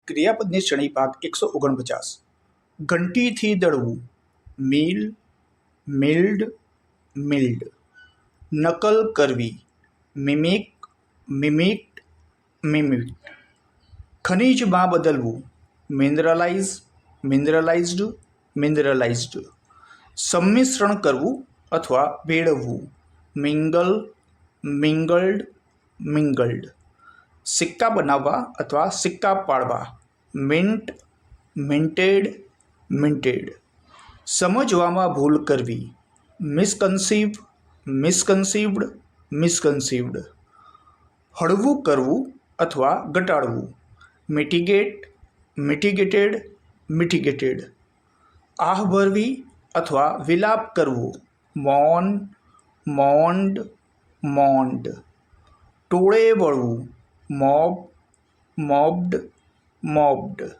ક્રિયાપદની શ્રેણી ભાગ 149. ઘંટીથી દળવું. મિલ, milled, milled. નકલ કરવી. મિમિક, મિમિક્ડ, મિમિક્ડ. ખનિજમાં બદલવું. મિનરલાઇઝ, મિનરલાઇઝ્ડ, મિનરલાઇઝ્ડ. સંમિશ્રણ કરવું અથવા ભેળવવું. મિંગલ, મિંગલ્ડ, મિંગલ્ડ. સિક્કા બનાવવા અથવા સિક્કા પાડવા. મિન્ટ, મિન્ટેડ, મિન્ટેડ. સમજવામાં ભૂલ કરવી. મિસકન્સીવ, મિસકન્સીવ્ડ, મિસકન્સીવ્ડ. હળવું કરવું અથવા ઘટાડવું. મિટિગેટ, મિટિગેટેડ, મિટિગેટેડ. આહ ભરવી અથવા વિલાપ કરવો. મૌન, મૌન્ડ, મૌન્ડ. ટોળે વળવું. મોબ, મોબ્ડ, મોબ્ડ.